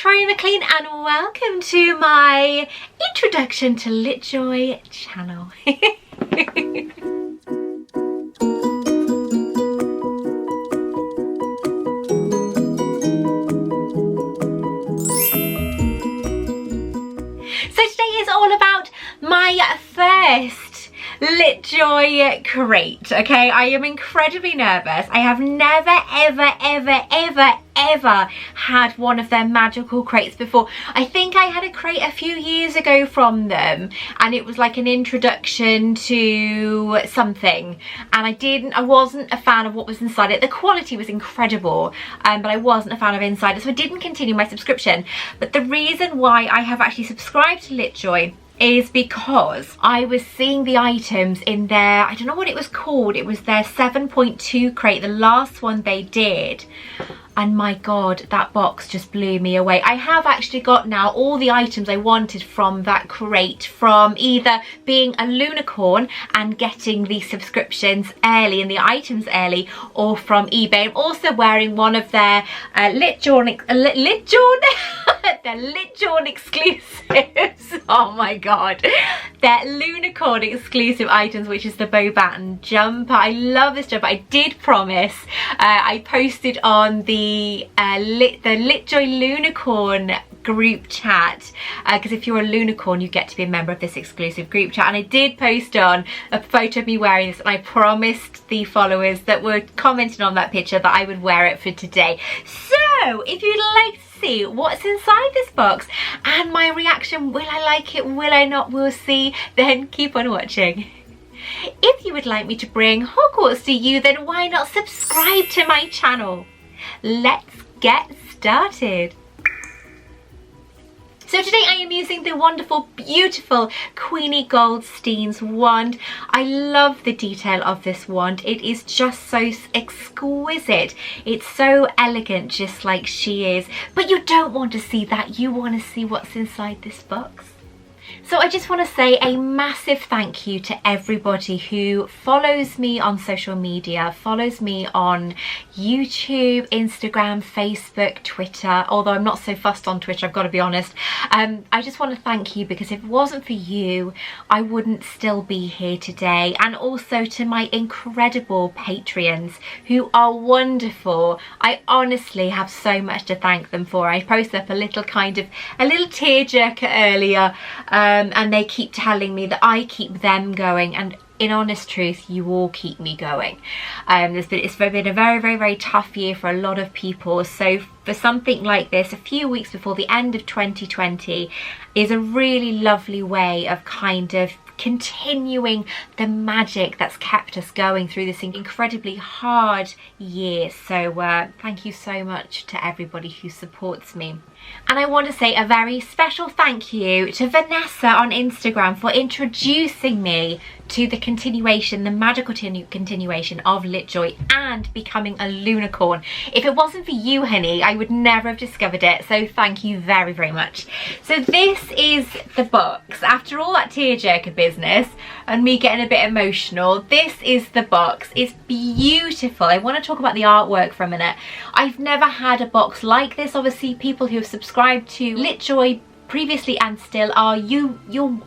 Victoria Maclean and welcome to my introduction to LitJoy channel. So today is all about my first LitJoy crate, okay? I am incredibly nervous. I have never, ever had one of their magical crates before. I think I had a crate a few years ago from them and it was like an introduction to something, and I wasn't a fan of what was inside it. The quality was incredible, but I wasn't a fan of inside it, so I didn't continue my subscription. But the reason why I have actually subscribed to LitJoy is because I was seeing the items in their, I don't know what it was called, it was their 7.2 crate, the last one they did. And my God, that box just blew me away. I have actually got now all the items I wanted from that crate, from either being a Lunicorn and getting the subscriptions early and the items early, or from eBay. I'm also wearing one of their LitJoy exclusives. Oh my God. Their Lunicorn exclusive items, which is the bow band jumper. I love this jumper. I did promise. I posted on the LitJoy Lunicorn group chat, because if you're a Lunicorn you get to be a member of this exclusive group chat, and I did post on a photo of me wearing this, and I promised the followers that were commenting on that picture that I would wear it for today. So if you'd like to see what's inside this box and my reaction, will I like it, will I not, we'll see, then keep on watching. If you would like me to bring Hogwarts to you, then why not subscribe to my channel? Let's get started. So today I am using the wonderful, beautiful Queenie Goldstein's wand. I love the detail of this wand. It is just so exquisite. It's so elegant, just like she is. But you don't want to see that. You want to see what's inside this box. So I just want to say a massive thank you to everybody who follows me on social media, follows me on YouTube, Instagram, Facebook, Twitter, although I'm not so fussed on Twitter, I've got to be honest. I just want to thank you, because if it wasn't for you, I wouldn't still be here today. And also to my incredible Patreons who are wonderful. I honestly have so much to thank them for. I posted up a little tearjerker earlier, and they keep telling me that I keep them going, and in honest truth, you all keep me going. It's been a very tough year for a lot of people, so for something like this, a few weeks before the end of 2020 is a really lovely way of kind of continuing the magic that's kept us going through this incredibly hard year. So thank you so much to everybody who supports me. And I want to say a very special thank you to Vanessa on Instagram for introducing me to the magical continuation of LitJoy and becoming a Lunicorn. If it wasn't for you, honey, I would never have discovered it, so thank you very much. So this is the box. After all that tearjerker business and me getting a bit emotional, this is the box. It's beautiful. I want to talk about the artwork for a minute. I've never had a box like this. Obviously, people who have subscribed to LitJoy previously and still are, you're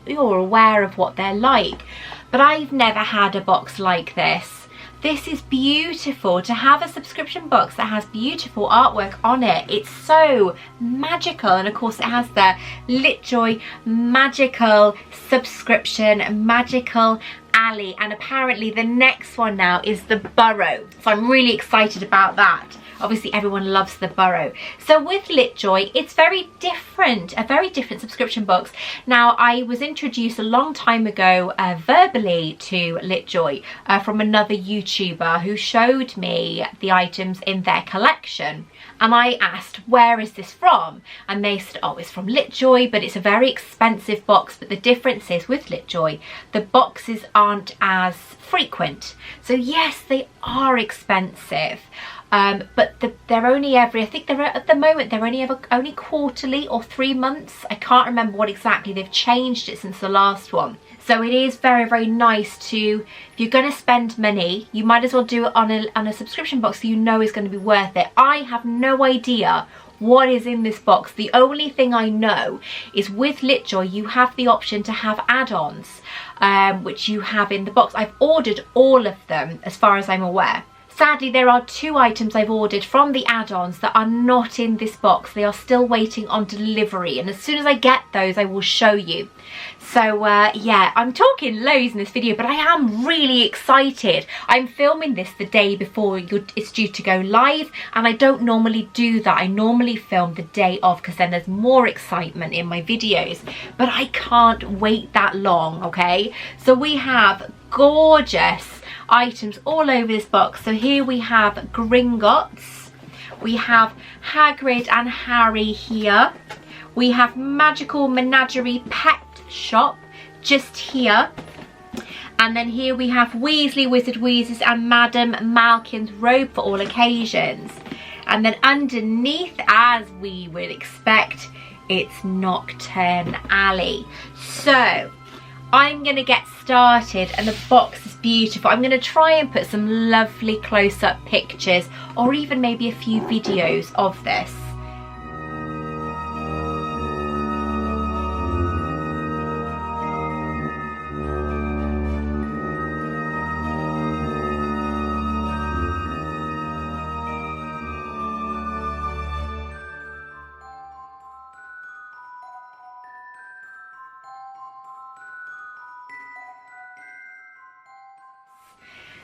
aware of what they're like. But I've never had a box like this. This is beautiful. To have a subscription box that has beautiful artwork on it, it's so magical. And of course it has the LitJoy magical subscription, magical alley, and apparently the next one now is the burrow. So I'm really excited about that. Obviously everyone loves the burrow. So with LitJoy, it's very different, a very different subscription box. Now, I was introduced a long time ago verbally to LitJoy from another YouTuber who showed me the items in their collection. And I asked, where is this from? And they said, oh, it's from LitJoy, but it's a very expensive box. But the difference is with LitJoy, the boxes aren't as frequent. So yes, they are expensive. But they're only every, I think they're at the moment, they're only quarterly or 3 months. I can't remember what exactly. They've changed it since the last one. So it is very nice to, if you're going to spend money, you might as well do it on a subscription box so you know it's going to be worth it. I have no idea what is in this box. The only thing I know is with LitJoy you have the option to have add-ons, which you have in the box. I've ordered all of them as far as I'm aware. Sadly, there are 2 items I've ordered from the add-ons that are not in this box. They are still waiting on delivery, and as soon as I get those I will show you. So yeah, I'm talking loads in this video, but I am really excited. I'm filming this the day before it's due to go live, and I don't normally do that. I normally film the day of because then there's more excitement in my videos, but I can't wait that long, okay? So we have gorgeous items all over this box. So here we have Gringotts, we have Hagrid and Harry here, we have Magical Menagerie Pet Shop just here, and then here we have Weasley Wizard Wheezes and Madame Malkin's Robe for all occasions, and then underneath, as we would expect, it's Nocturne Alley. So I'm gonna get started, and the box is beautiful. I'm gonna try and put some lovely close-up pictures, or even maybe a few videos of this.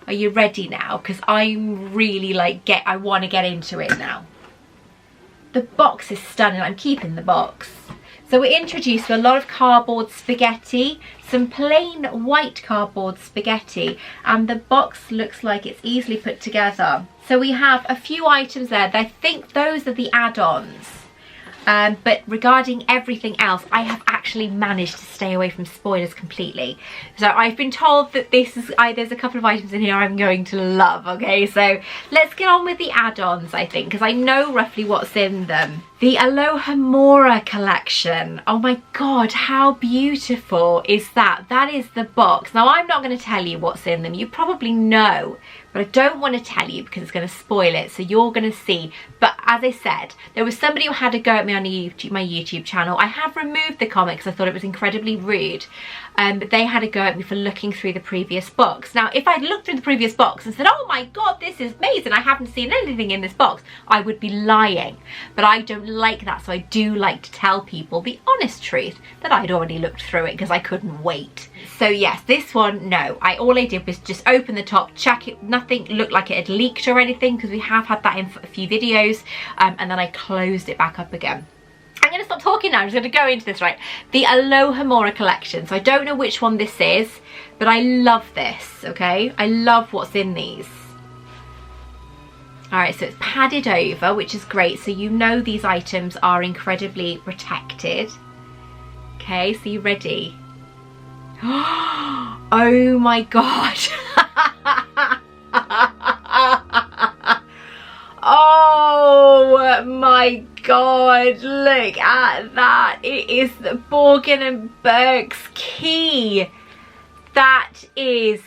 Are you ready now? Because I'm really like, I want to get into it now. The box is stunning. I'm keeping the box. So we're introduced to a lot of cardboard spaghetti, some plain white cardboard spaghetti, and the box looks like it's easily put together. So we have a few items there. I think those are the add-ons. But regarding everything else, I have actually managed to stay away from spoilers completely. So I've been told that this is, there's a couple of items in here I'm going to love, okay? So let's get on with the add-ons, I think, because I know roughly what's in them. The Alohomora collection. Oh my God, how beautiful is that? That is the box. Now, I'm not going to tell you what's in them. You probably know, but I don't want to tell you because it's going to spoil it, so you're going to see. But as I said, there was somebody who had a go at me on my YouTube channel. I have removed the comics. I thought it was incredibly rude, but they had a go at me for looking through the previous box. Now, if I'd looked through the previous box and said, oh my God, this is amazing, I haven't seen anything in this box, I would be lying. But I don't like that, so I do like to tell people the honest truth that I'd already looked through it because I couldn't wait. So yes, this one, no, all I did was just open the top, check it, nothing looked like it had leaked or anything, because we have had that in a few videos, and then I closed it back up again. I'm going to stop talking now. I'm just going to go into this, right? The Alohomora collection. So I don't know which one this is, but I love this, okay? I love what's in these. All right, so it's padded over, which is great. So you know these items are incredibly protected. Okay, so you ready? Oh my God. Oh my God, look at that. It is the Borgin and Burke's key. That is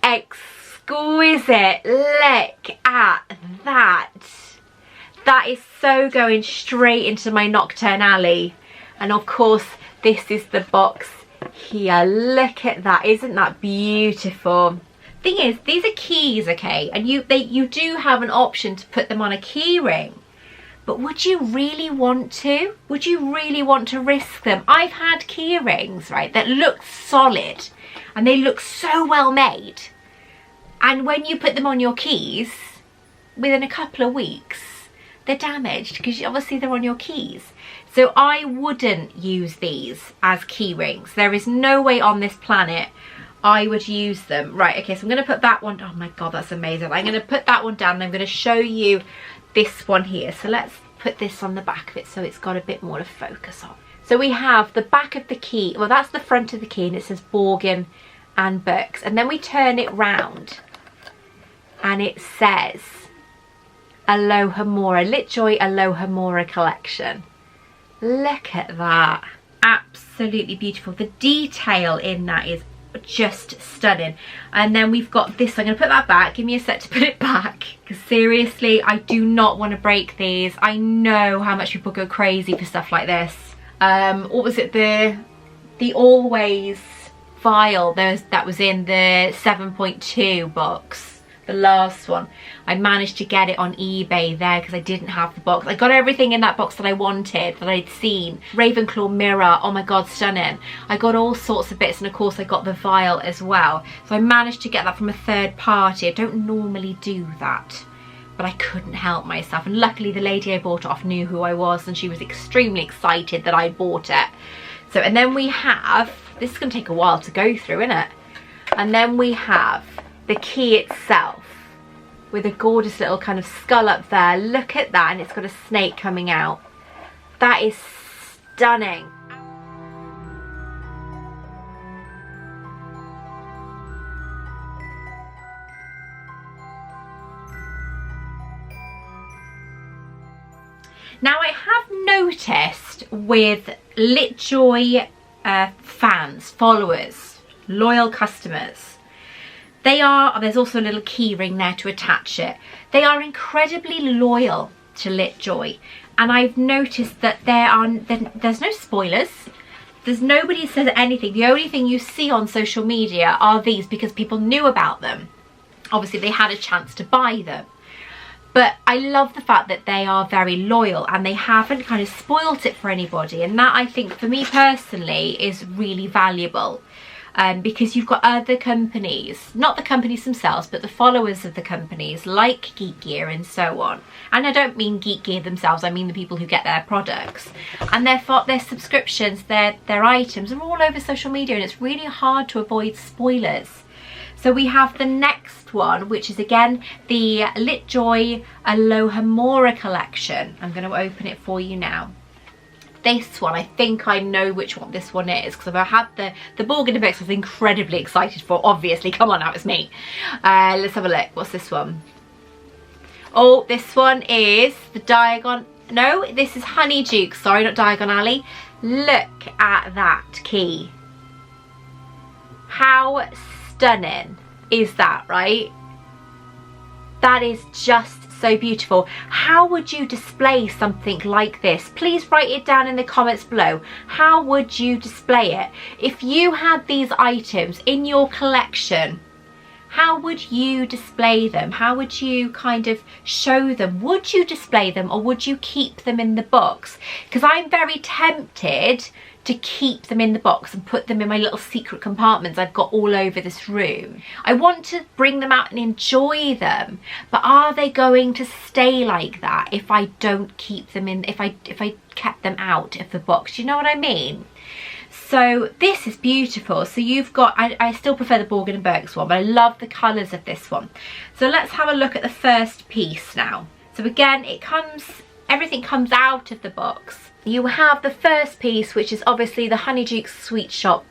exquisite. Look at that. That is so going straight into my Nocturne Alley. And of course, this is the box here. Look at that. Isn't that beautiful? Thing is, these are keys, okay, and you do have an option to put them on a key ring, but would you really want to? Would you really want to risk them? I've had key rings, right, that look solid and they look so well made, and when you put them on your keys, within a couple of weeks they're damaged because obviously they're on your keys. So I wouldn't use these as key rings. There is no way on this planet I would use them. Right, okay, so I'm going to put that one, oh my God, that's amazing. I'm going to put that one down and I'm going to show you this one here. So let's put this on the back of it so it's got a bit more to focus on. So we have the back of the key, well, that's the front of the key, and it says Borgin and Burke's, and then we turn it round and it says Alohomora, LitJoy Alohomora collection. Look at that. Absolutely beautiful. The detail in that is just stunning. And then we've got this. I'm going to put that back. Give me a sec to put it back, because seriously, I do not want to break these. I know how much people go crazy for stuff like this. What was it, the Always vial that was in the 7.2 box, the last one. I managed to get it on eBay there because I didn't have the box. I got everything in that box that I wanted, that I'd seen. Ravenclaw mirror, oh my god, stunning. I got all sorts of bits, and of course I got the vial as well. So I managed to get that from a third party. I don't normally do that, but I couldn't help myself, and luckily the lady I bought it off knew who I was, and she was extremely excited that I bought it. So, and then we have, this is going to take a while to go through, isn't it? And then we have the key itself with a gorgeous little kind of skull up there. Look at that, and it's got a snake coming out. That is stunning. Now, I have noticed with LitJoy fans, followers, loyal customers, there's also a little key ring there to attach it. They are incredibly loyal to LitJoy, and I've noticed that there's no spoilers. There's nobody who says anything. The only thing you see on social media are these, because people knew about them. Obviously, they had a chance to buy them. But I love the fact that they are very loyal, and they haven't kind of spoilt it for anybody. And that, I think, for me personally, is really valuable. Because you've got other companies, not the companies themselves, but the followers of the companies, like Geek Gear and so on. And I don't mean Geek Gear themselves, I mean the people who get their products. And their subscriptions, their items are all over social media, and it's really hard to avoid spoilers. So we have the next one, which is again the LitJoy Alohomora collection. I'm going to open it for you now. This one, I think I know which one this one is, because I've had the Borgin books I was incredibly excited for, obviously. Come on now, it's me. Let's have a look. What's this one? Oh, this one is the Diagon... No, this is Honeyduke. Sorry, not Diagon Alley. Look at that key. How stunning is that, right? That is just so beautiful. How would you display something like this? Please write it down in the comments below. How would you display it? If you had these items in your collection, how would you display them? How would you kind of show them? Would you display them, or would you keep them in the box? Because I'm very tempted to keep them in the box and put them in my little secret compartments I've got all over this room. I want to bring them out and enjoy them, but are they going to stay like that if I don't keep them in, if I kept them out of the box? Do you know what I mean? So this is beautiful. So you've got, I still prefer the Borgin & Burkes one, but I love the colours of this one. So let's have a look at the first piece now. So again, everything comes out of the box. You have the first piece, which is obviously the Honeyduke Sweet Shop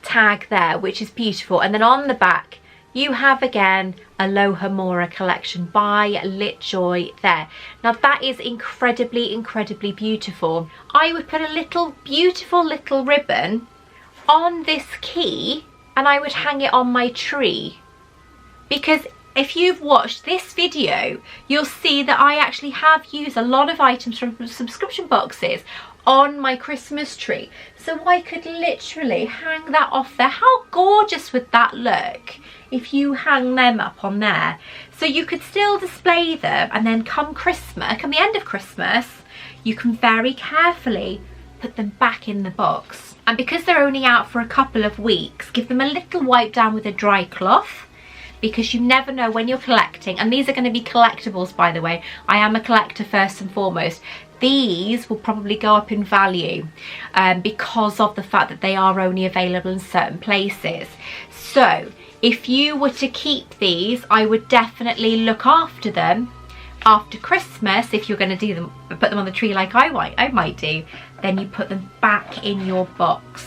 tag there, which is beautiful. And then on the back, you have again Alohomora collection by LitJoy there. Now that is incredibly, incredibly beautiful. I would put a little beautiful little ribbon on this key, and I would hang it on my tree, because if you've watched this video, you'll see that I actually have used a lot of items from subscription boxes on my Christmas tree. So I could literally hang that off there. How gorgeous would that look if you hang them up on there? So you could still display them, and then come the end of Christmas, you can very carefully put them back in the box. And because they're only out for a couple of weeks, give them a little wipe down with a dry cloth, because you never know when you're collecting. And these are going to be collectibles, by the way. I am a collector first and foremost. These will probably go up in value because of the fact that they are only available in certain places. So if you were to keep these, I would definitely look after them after Christmas. If you're going to do them, put them on the tree like I might do, then you put them back in your box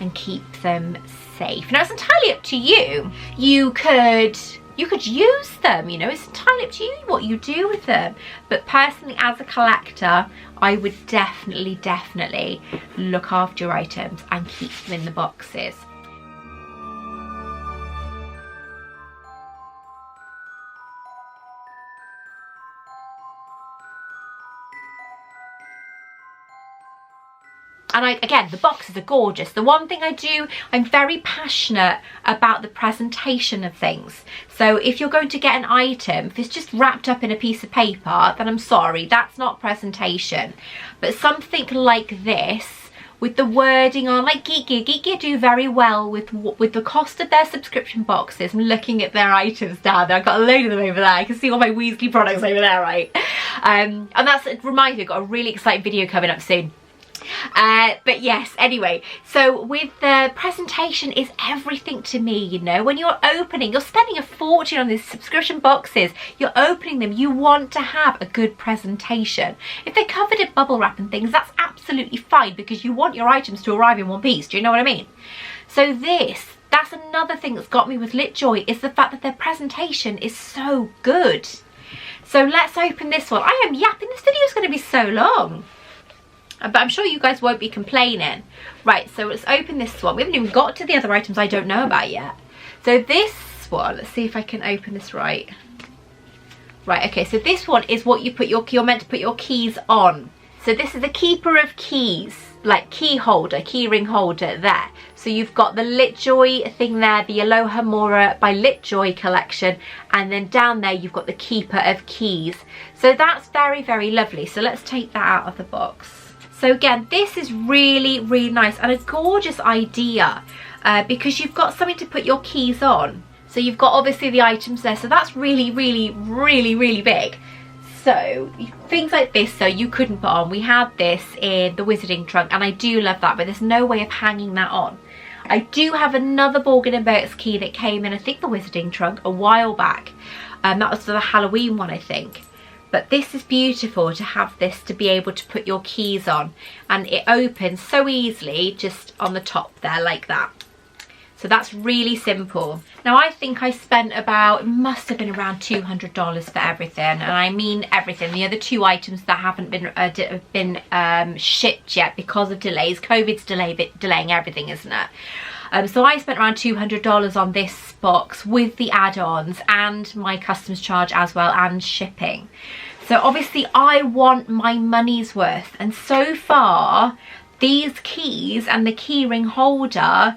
and keep them safe. Now it's entirely up to you. You could use them, you know, it's entirely up to you what you do with them. But personally, as a collector, I would definitely look after your items and keep them in the boxes. And again, the boxes are gorgeous. The one thing I'm very passionate about the presentation of things. So if you're going to get an item, if it's just wrapped up in a piece of paper, then I'm sorry, that's not presentation. But something like this, with the wording on, like Geek do very well with the cost of their subscription boxes. I'm looking at their items down there. I've got a load of them over there. I can see all my Weasley products over there, right? And it reminds me, I've got a really exciting video coming up soon. But yes, anyway, so with the presentation is everything to me, you know. When you're opening, you're spending a fortune on these subscription boxes, you're opening them, you want to have a good presentation. If they're covered in bubble wrap and things, that's absolutely fine, because you want your items to arrive in one piece. Do you know what I mean? So that's another thing that's got me with LitJoy, is the fact that their presentation is so good. So let's open this one. I am yapping, this video is going to be so long, but I'm sure you guys won't be complaining. Right, so let's open this one. We haven't even got to the other items I don't know about yet. So this one, let's see if I can open this right. Right, okay, so this one is what you put you're meant to put your keys on. So this is a keeper of keys, like key holder, key ring holder there. So you've got the LitJoy thing there, the Aloha Mora by LitJoy collection, and then down there you've got the keeper of keys. So that's very, very lovely. So let's take that out of the box. So again, this is really, really nice and a gorgeous idea because you've got something to put your keys on. So you've got obviously the items there. So that's really, really, really, really big. So things like this, so you couldn't put on. We had this in the Wizarding trunk and I do love that, but there's no way of hanging that on. I do have another Borgin & Burke's key that came in, I think, the Wizarding trunk a while back. That was for the Halloween one, I think. But this is beautiful to have this to be able to put your keys on, and it opens so easily just on the top there like that. So that's really simple. Now I think I spent about, it must have been around $200 for everything, and I mean everything. The other two items that haven't been shipped yet because of delays. COVID's delaying everything, isn't it? So I spent around $200 on this box with the add-ons and my customs charge as well, and shipping. So obviously I want my money's worth, and so far these keys and the key ring holder,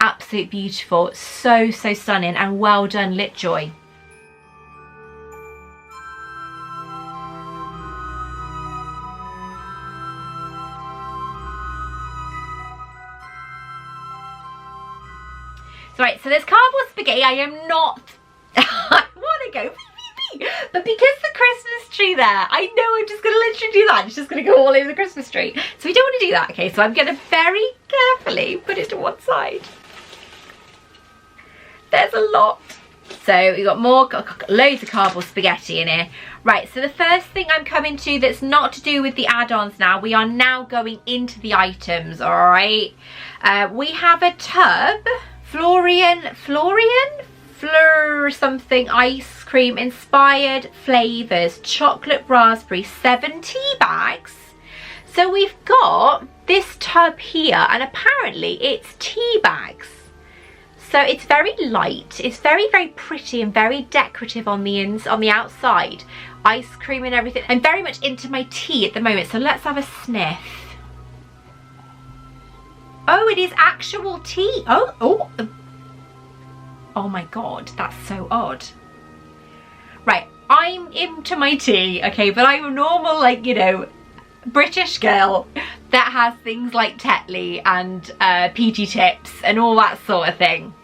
absolute beautiful, so stunning, and well done LitJoy. Right, so there's cardboard spaghetti. I am not, I want to go, but because the Christmas tree there, I know I'm just going to literally do that. It's just going to go all over the Christmas tree. So we don't want to do that, okay? So I'm going to very carefully put it to one side. There's a lot. So we've got loads of cardboard spaghetti in here. Right, so the first thing I'm coming to that's not to do with the add-ons now, we are now going into the items, all right? We have a tub. Florian something ice cream inspired flavors, chocolate raspberry, 7 tea bags. So we've got this tub here, and apparently it's tea bags. So it's very light, it's very, very pretty and very decorative on the outside. Ice cream and everything. I'm very much into my tea at the moment, so let's have a sniff. Oh, it is actual tea. Oh my God, that's so odd. Right, I'm into my tea, okay, but I'm a normal, like, you know, British girl that has things like Tetley and PG Tips and all that sort of thing.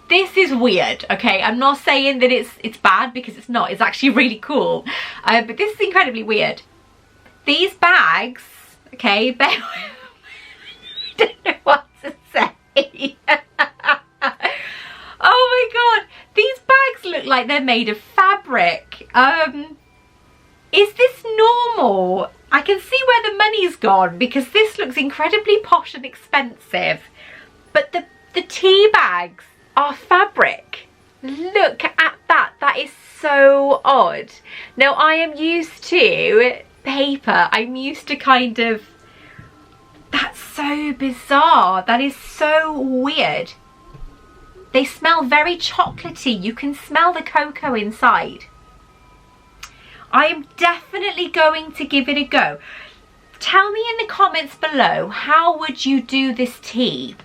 This is weird, okay? I'm not saying that it's bad, because it's not. It's actually really cool. But this is incredibly weird. These bags, okay, I don't know what to say. Oh my God, these bags look like they're made of fabric. Is this normal? I can see where the money's gone, because this looks incredibly posh and expensive. But the tea bags are fabric. Look at that. That is so odd. Now I am used to paper. I'm used to kind of, that's so bizarre. That is so weird. They smell very chocolatey. You can smell the cocoa inside. I am definitely going to give it a go. Tell me in the comments below, how would you do this tea?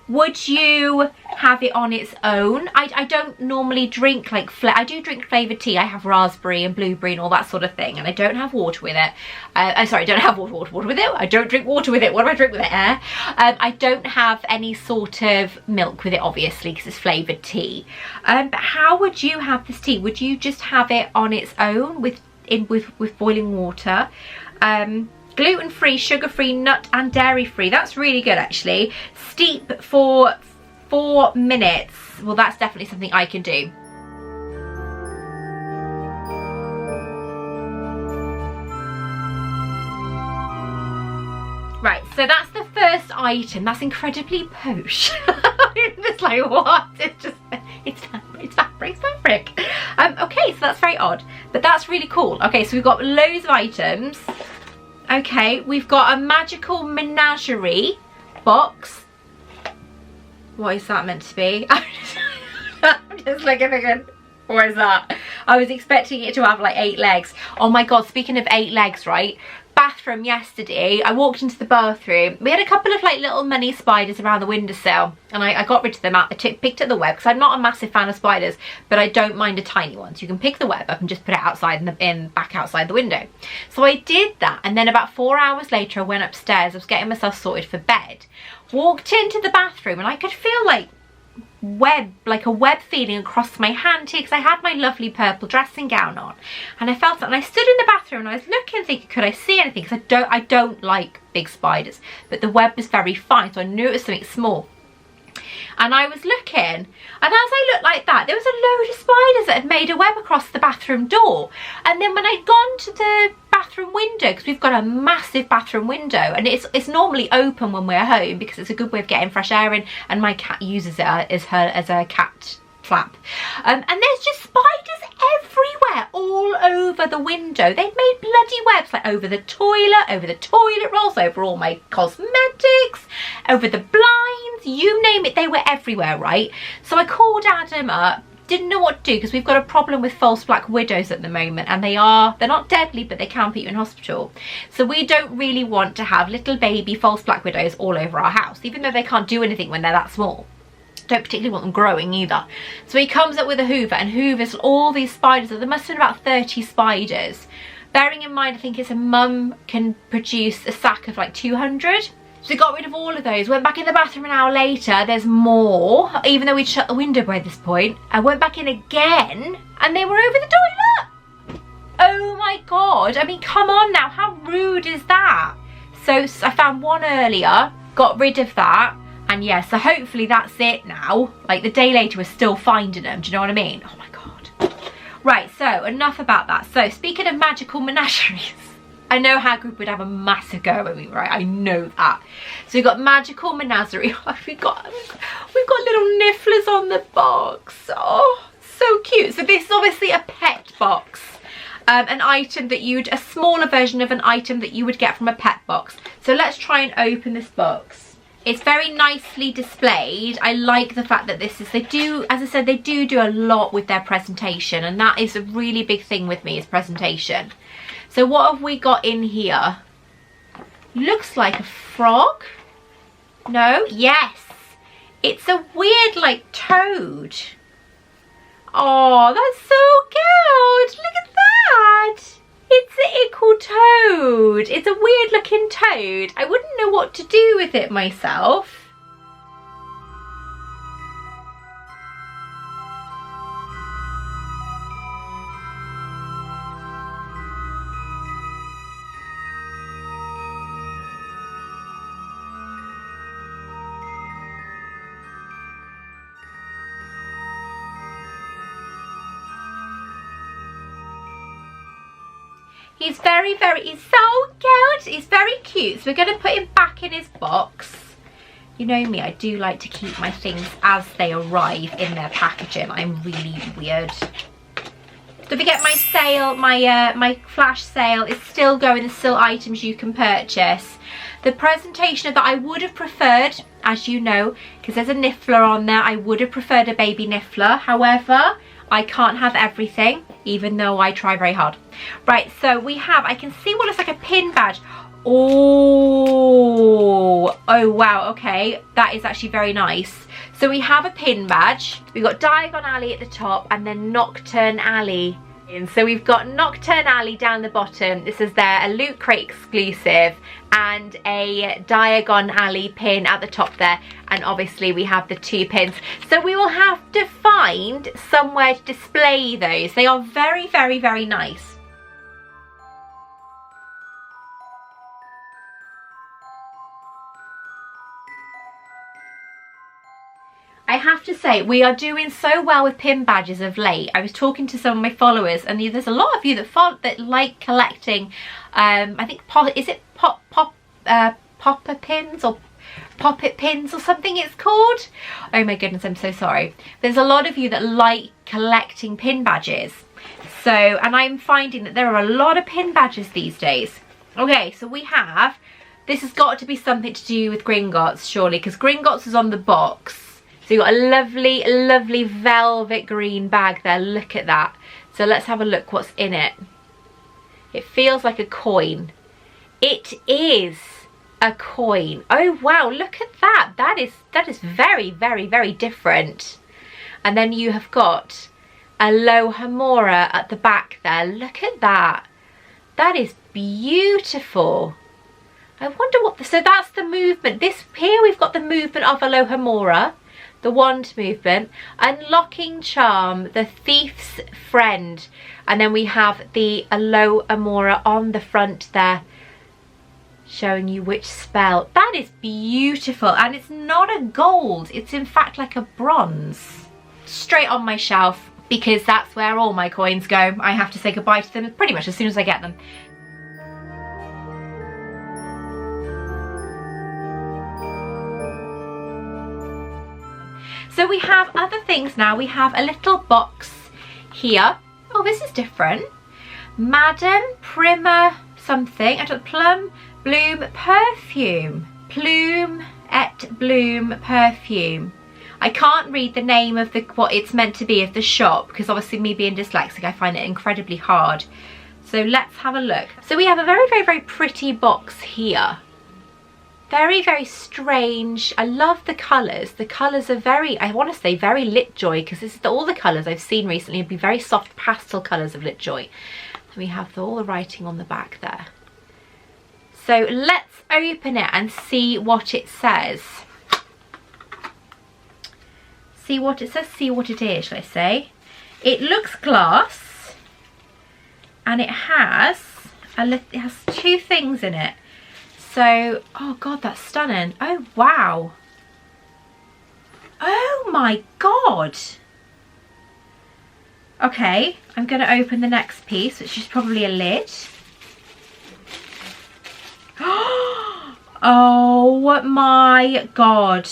Would you have it on its own? I don't normally drink like, I do drink flavoured tea. I have raspberry and blueberry and all that sort of thing, and I don't have water with it. I'm sorry, I don't have water with it. I don't drink water with it. What do I drink with it? Air. I don't have any sort of milk with it, obviously, because it's flavoured tea. But how would you have this tea? Would you just have it on its own with boiling water? Gluten-free, sugar-free, nut and dairy-free. That's really good, actually. Steep for 4 minutes. Well, that's definitely something I can do. Right, so that's the first item. That's incredibly posh. I'm just like, what? It's fabric. Okay, so that's very odd, but that's really cool. Okay, so we've got loads of items. Okay, we've got a magical menagerie box. What is that meant to be? I'm just looking again. What is that? I was expecting it to have like 8 legs. Oh my god, speaking of 8 legs, right? Bathroom yesterday, I walked into the bathroom. We had a couple of like little mini spiders around the windowsill, and I got rid of them out. I picked up the web because I'm not a massive fan of spiders, but I don't mind a tiny one. So you can pick the web up and just put it outside back outside the window. So I did that, and then about 4 hours later I went upstairs. I was getting myself sorted for bed. Walked into the bathroom and I could feel like a web feeling across my hand here, because I had my lovely purple dressing gown on, and I felt it, and I stood in the bathroom and I was looking thinking, could I see anything, because I don't like big spiders, but the web was very fine, so I knew it was something small. And I was looking, and as I looked like that, there was a load of spiders that had made a web across the bathroom door. And then when I'd gone to the bathroom window, because we've got a massive bathroom window, and it's normally open when we're home because it's a good way of getting fresh air in, and my cat uses it as a cat flap. And there's just spiders everywhere, all over the window. They'd made bloody webs like over the toilet rolls, over all my cosmetics, over the blinds, you name it, they were everywhere, right? So I called Adam up, didn't know what to do, because we've got a problem with false black widows at the moment, and they're not deadly, but they can put you in hospital. So we don't really want to have little baby false black widows all over our house, even though they can't do anything when they're that small. Don't particularly want them growing either. So he comes up with a hoover and hoovers all these spiders. There must have been about 30 spiders. Bearing in mind, I think it's a mum can produce a sack of like 200. So we got rid of all of those. Went back in the bathroom an hour later. There's more, even though we'd shut the window by this point. I went back in again and they were over the toilet. Oh my god. I mean, come on now. How rude is that? So I found one earlier, got rid of that. And yeah, so hopefully that's it now. Like the day later we're still finding them, do you know what I mean? Oh my god. Right, so enough about that. So speaking of magical menageries, I know Hagrid would have a massive go at me, right? I know that. So we've got magical menagerie. we've got little nifflers on the box. Oh, so cute. So this is obviously a pet box. An item that a smaller version of an item that you would get from a pet box. So let's try and open this box. It's very nicely displayed. I like the fact that as I said, they do a lot with their presentation, and that is a really big thing with me, is presentation. So what have we got in here? Looks like a frog. No? Yes. It's a weird like toad. Oh, that's so cute. Look at that. It's an ickle toad. It's a weird looking toad. I wouldn't know what to do with it myself. He's he's so cute. He's very cute. So we're going to put him back in his box. You know me, I do like to keep my things as they arrive in their packaging. I'm really weird. Don't forget my sale, my flash sale is still going. There's still items you can purchase. The presentation of that I would have preferred, as you know, because there's a niffler on there, I would have preferred a baby niffler. However, I can't have everything, even though I try very hard. Right, so we have, I can see what looks like a pin badge. Oh wow, okay, that is actually very nice. So we have a pin badge, we've got Diagon Alley at the top and then Nocturne Alley. So we've got Nocturne Alley down the bottom. This is there, a Loot Crate exclusive, and a Diagon Alley pin at the top there. And obviously we have the 2 pins. So we will have to find somewhere to display those. They are very, very, very nice. I have to say, we are doing so well with pin badges of late. I was talking to some of my followers, and there's a lot of you that like collecting. I think popper pins or pop-it pins or something it's called. Oh my goodness, I'm so sorry. There's a lot of you that like collecting pin badges. So, and I'm finding that there are a lot of pin badges these days. Okay, so we have. This has got to be something to do with Gringotts, surely, because Gringotts is on the box. So you've got a lovely, lovely velvet green bag there. Look at that. So let's have a look what's in it. It feels like a coin. It is a coin. Oh wow, look at that. That is very, very, very different. And then you have got a Lohomora at the back there. Look at that. That is beautiful. I wonder what so that's the movement. This here we've got the movement of a Lohomora. The wand movement, unlocking charm, the thief's friend, and then we have the Lohomora on the front there, showing you which spell. That is beautiful, and it's not a gold, it's in fact like a bronze. Straight on my shelf, because that's where all my coins go. I have to say goodbye to them pretty much as soon as I get them. So we have other things now. We have a little box here. Oh, this is different. Madame Prima something. I don't, Plum Bloom Perfume. Plume et Bloom Perfume. I can't read the name of what it's meant to be of the shop, because obviously me being dyslexic, I find it incredibly hard. So let's have a look. So we have a very, very, very pretty box here. Very, very strange. I love the colours. The colours are very, I want to say very LitJoy, because this is all the colours I've seen recently would be very soft pastel colours of LitJoy. And we have all the writing on the back there. So let's open it and see what it says. See what it says, see what it is, shall I say. It looks glass, and it has 2 things in it. So, oh god, that's stunning. Oh wow. Oh my god. Okay, I'm going to open the next piece, which is probably a lid. Oh my god.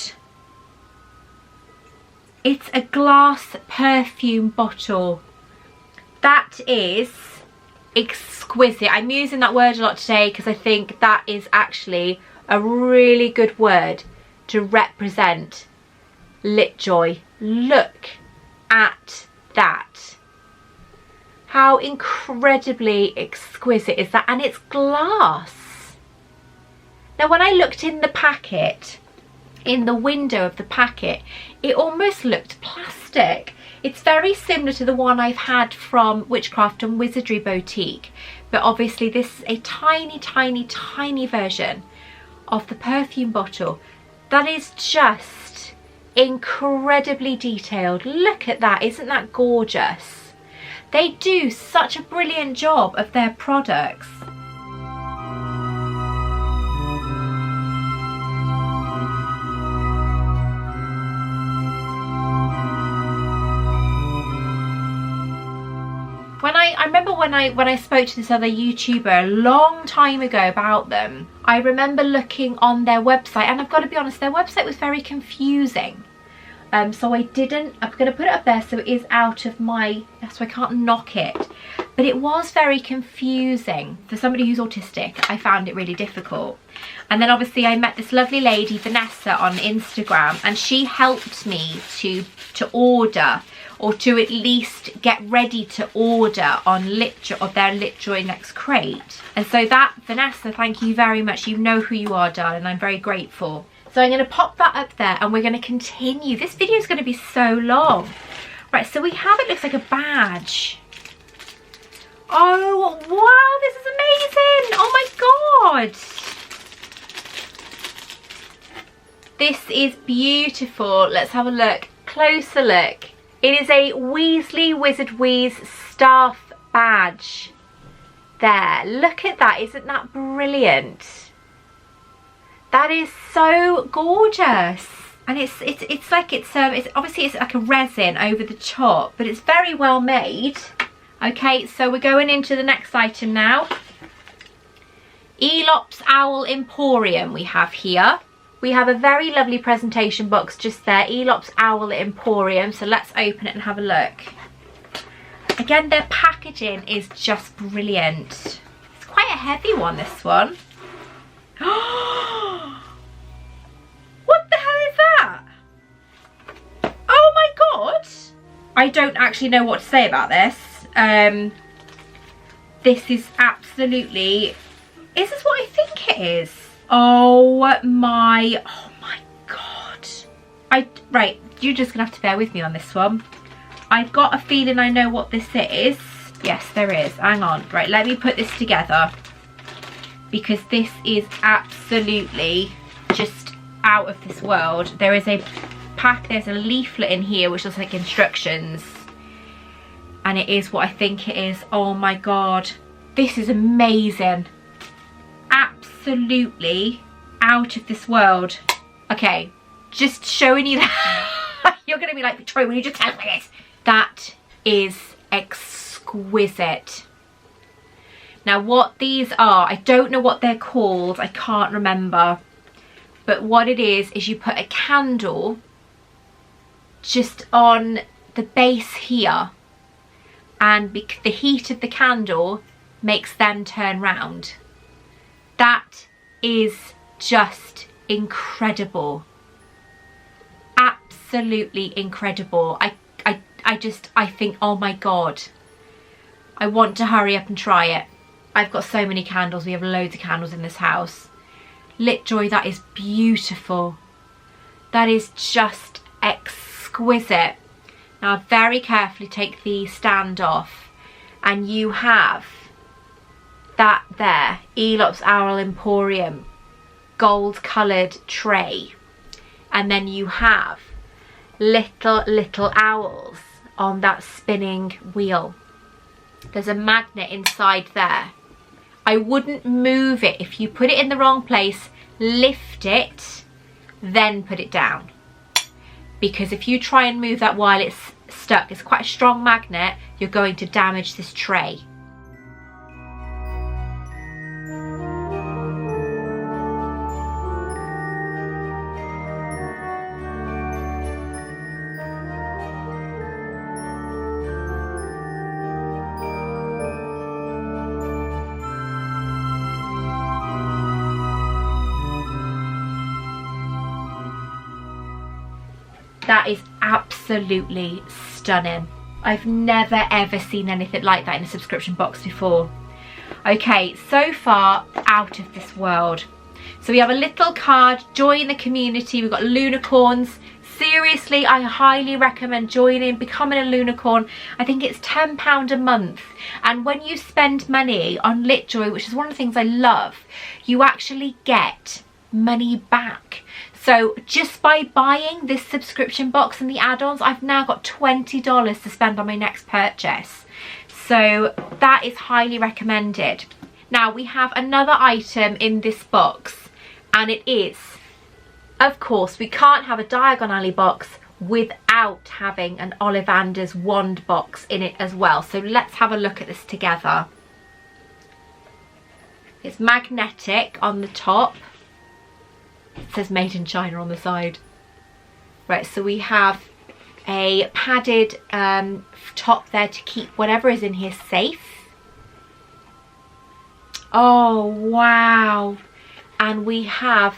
It's a glass perfume bottle. That is exquisite. I'm using that word a lot today because I think that is actually a really good word to represent LitJoy. Look at that. How incredibly exquisite is that? And it's glass. Now when I looked in the packet, in the window of the packet, it almost looked plastic. It's very similar to the one I've had from Witchcraft and Wizardry Boutique, but obviously this is a tiny, tiny, tiny version of the perfume bottle that is just incredibly detailed. Look at that, isn't that gorgeous? They do such a brilliant job of their products. I remember when I spoke to this other YouTuber a long time ago about them, I remember looking on their website, and I've got to be honest, their website was very confusing. So I'm going to put it up there so it is out of my, so I can't knock it. But it was very confusing. For somebody who's autistic, I found it really difficult. And then obviously I met this lovely lady, Vanessa, on Instagram, and she helped me to order or to at least get ready to order on LitJoy, of their LitJoy Next Crate. And so that, Vanessa, thank you very much. You know who you are, darling. I'm very grateful. So I'm going to pop that up there and we're going to continue. This video is going to be so long. Right, so we have, it looks like a badge. Oh, wow, this is amazing. Oh my God. This is beautiful. Let's have a look. Closer look. It is a Weasley Wizard Wheeze staff badge. There, look at that. Isn't that brilliant? That is so gorgeous. And it's obviously it's like a resin over the top, but it's very well made. Okay, so we're going into the next item now. Elop's Owl Emporium we have here. We have a very lovely presentation box just there, Elop's Owl Emporium. So let's open it and have a look. Again, their packaging is just brilliant. It's quite a heavy one, this one. What the hell is that? Oh my God. I don't actually know what to say about this. This is absolutely, is this what I think it is? Oh my God. Right, you're just gonna have to bear with me on this one. I've got a feeling I know what this is. Yes, there is, hang on. Right, let me put this together because this is absolutely just out of this world. There is a pack, there's a leaflet in here which looks like instructions. And it is what I think it is. Oh my God. This is amazing. Absolutely out of this world. Okay, just showing you that. You're going to be like, Victoria, will you just tell me this? That is exquisite. Now what these are, I don't know what they're called. I can't remember. But what it is you put a candle just on the base here. And the heat of the candle makes them turn round. That is just incredible. Absolutely incredible. I think, oh my God. I want to hurry up and try it. I've got so many candles. We have loads of candles in this house. LitJoy, that is beautiful. That is just exquisite. Now very carefully take the stand off and you have that there, Elop's Owl Emporium gold coloured tray, and then you have little owls on that spinning wheel. There's a magnet inside there. I wouldn't move it. If you put it in the wrong place, lift it, then put it down. Because if you try and move that while it's stuck, it's quite a strong magnet, you're going to damage this tray. That is absolutely stunning. I've never ever seen anything like that in a subscription box before. Okay, so far out of this world. So we have a little card, join the community. We've got Lunicorns. Seriously, I highly recommend joining, becoming a Lunicorn. I think it's £10 a month. And when you spend money on LitJoy, which is one of the things I love, you actually get money back. So just by buying this subscription box and the add-ons, I've now got $20 to spend on my next purchase. So that is highly recommended. Now we have another item in this box, and it is, of course, we can't have a Diagon Alley box without having an Ollivander's wand box in it as well. So let's have a look at this together. It's magnetic on the top. It says made in China on the side. Right, so we have a padded top there to keep whatever is in here safe. Oh wow. And we have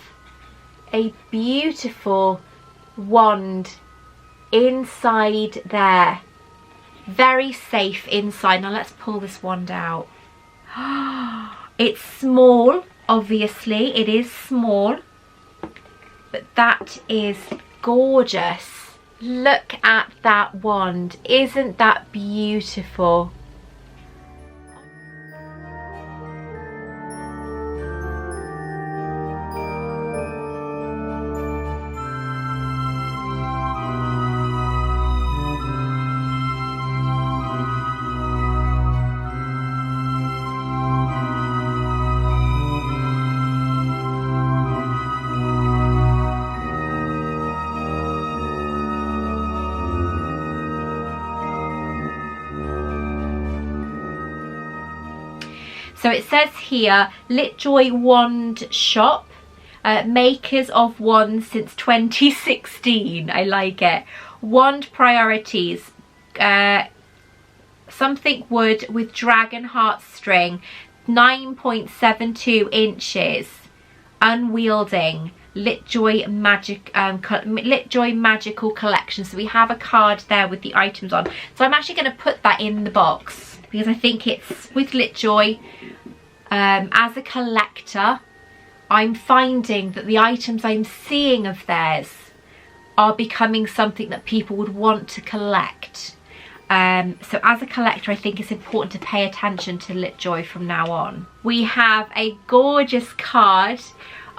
a beautiful wand inside there. very safe inside. Now let's pull this wand out. It's small, obviously, it is small, but that is gorgeous. Look at that wand, isn't that beautiful? So it says here, LitJoy Wand Shop, makers of wands since 2016. I like it. Wand priorities, something wood with dragon heart string, 9.72 inches, unwielding, LitJoy LitJoy Magical Collection. So we have a card there with the items on. So I'm actually going to put that in the box because I think it's with LitJoy. As a collector, I'm finding that the items I'm seeing of theirs are becoming something that people would want to collect. So as a collector, I think it's important to pay attention to LitJoy from now on. We have a gorgeous card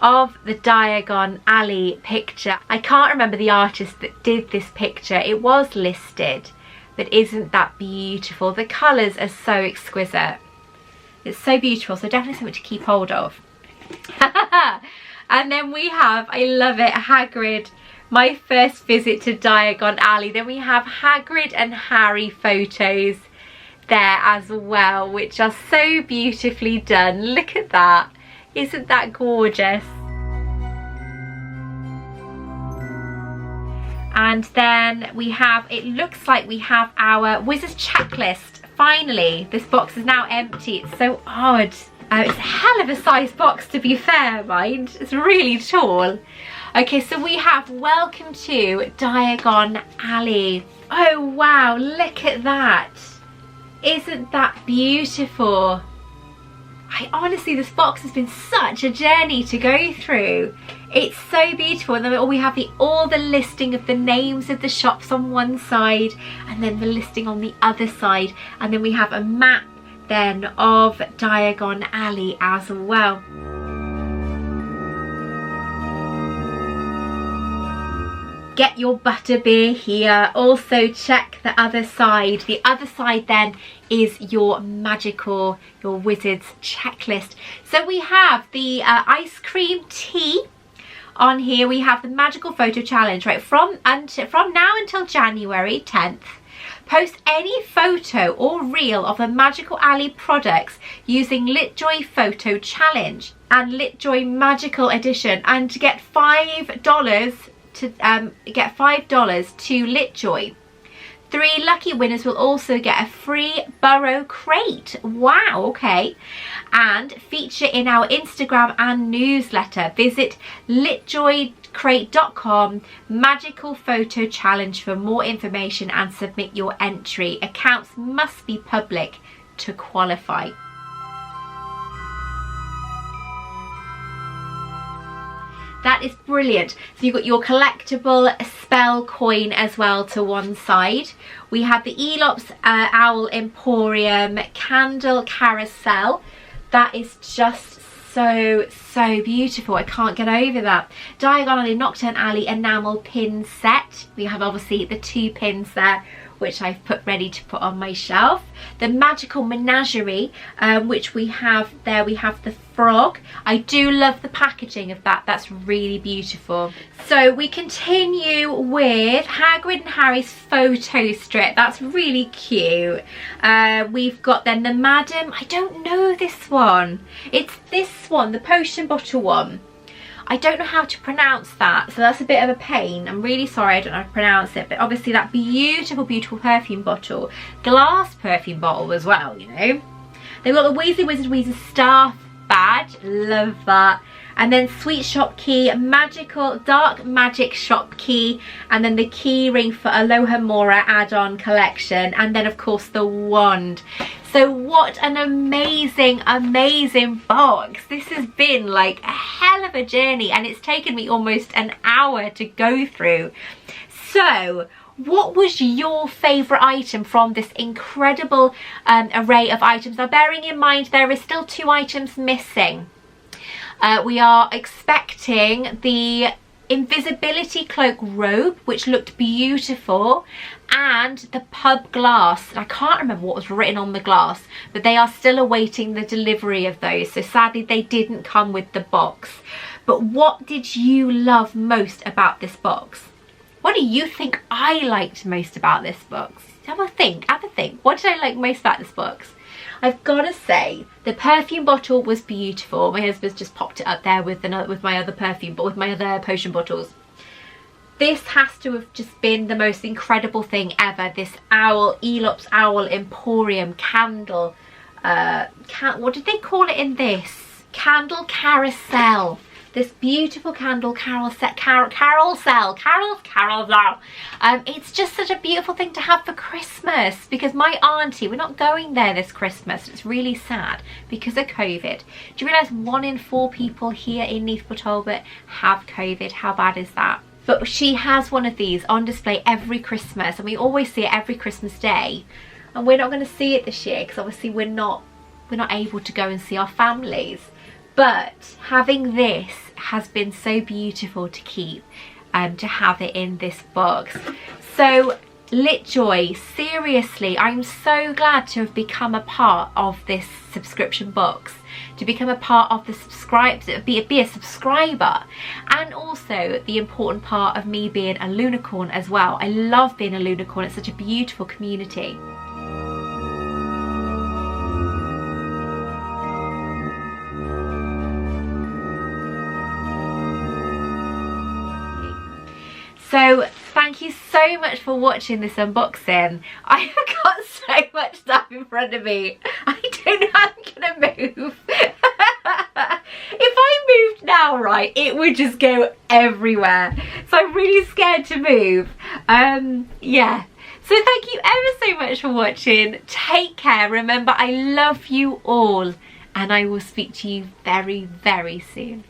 of the Diagon Alley picture. I can't remember the artist that did this picture. It was listed, but isn't that beautiful? The colours are so exquisite. It's so beautiful, so definitely something to keep hold of. And then we have, I love it, Hagrid, my first visit to Diagon Alley. Then we have Hagrid and Harry photos there as well, which are so beautifully done. Look at that. Isn't that gorgeous? And then we have, it looks like we have our Wizard's Checklist. Finally, this box is now empty. It's so odd. It's a hell of a size box, to be fair, mind. It's really tall. Okay, so we have Welcome to Diagon Alley. Oh wow, look at that. Isn't that beautiful? Honestly, this box has been such a journey to go through. It's so beautiful. And then we have all the listing of the names of the shops on one side, and then the listing on the other side, and then we have a map then of Diagon Alley as well. Get your butterbeer here. Also check the other side. The other side then is your magical, your Wizard's Checklist. So we have the ice cream tea on here. We have the magical photo challenge, right? From now until January 10th. Post any photo or reel of the Magical Alley products using LitJoy Photo Challenge and LitJoy Magical Edition, and get $5 to LitJoy. 3 lucky winners will also get a free Burrow crate. Wow, okay. And feature in our Instagram and newsletter. Visit litjoycrate.com Magical Photo Challenge for more information and submit your entry. Accounts must be public to qualify. That is brilliant. So you've got your collectible spell coin as well to one side. We have the Elops Owl Emporium Candle Carousel. That is just so beautiful. I can't get over that. Diagon Alley Nocturne Alley enamel pin set. We have obviously the 2 pins there, which I've put ready to put on my shelf. The Magical Menagerie, which we have there. We have the frog. I do love the packaging of that. That's really beautiful. So we continue with Hagrid and Harry's photo strip. That's really cute. We've got then the Madam. I don't know this one. It's this one, the potion bottle one. I don't know how to pronounce that, so that's a bit of a pain. I'm really sorry I don't know how to pronounce it, but obviously that beautiful perfume bottle. Glass perfume bottle as well, you know. They've got the Weasley Wizard Weezer staff badge, love that. and then sweet shop key, magical dark magic shop key, and then the key ring for Aloha Mora add-on collection, and then of course the wand. So what an amazing, amazing box. This has been like a hell of a journey, and it's taken me almost an hour to go through. So what was your favourite item from this incredible array of items? Now, bearing in mind there is still 2 items missing. We are expecting the invisibility cloak robe, which looked beautiful, and the pub glass. I can't remember what was written on the glass, but they are still awaiting the delivery of those. So sadly they didn't come with the box. But what did you love most about this box? What do you think I liked most about this box? Have a think, have a think. What did I like most about this box? I've got to say, the perfume bottle was beautiful. My husband's just popped it up there with my other perfume, but with my other potion bottles. This has to have just been the most incredible thing ever. This owl, Elop's Owl Emporium candle. What did they call it in this? Candle carousel. This beautiful candle carousel. It's just such a beautiful thing to have for Christmas, because my auntie, we're not going there this Christmas. It's really sad because of COVID. Do you realise 1 in 4 people here in NEATH Port Talbot have COVID? How bad is that? But she has one of these on display every Christmas, and we always see it every Christmas Day. And we're not going to see it this year because obviously we're not able to go and see our families. But having this has been so beautiful to keep, to have it in this box. So LitJoy, seriously, I'm so glad to have become a part of this subscription box, to become a part of the be a subscriber, and also the important part of me being a Lunicorn as well. I love being a Lunicorn. It's such a beautiful community. So thank you so much for watching this unboxing. I have got so much stuff in front of me. I don't know how I'm gonna move. If I moved now, right, it would just go everywhere. So I'm really scared to move. Yeah. So thank you ever so much for watching. Take care. Remember, I love you all, and I will speak to you very, very soon.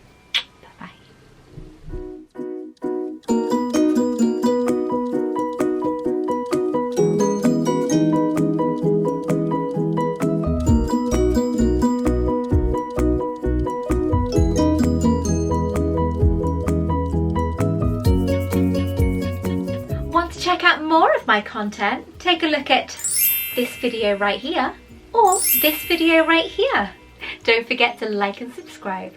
Check out more of my content, take a look at this video right here or this video right here. Don't forget to like and subscribe.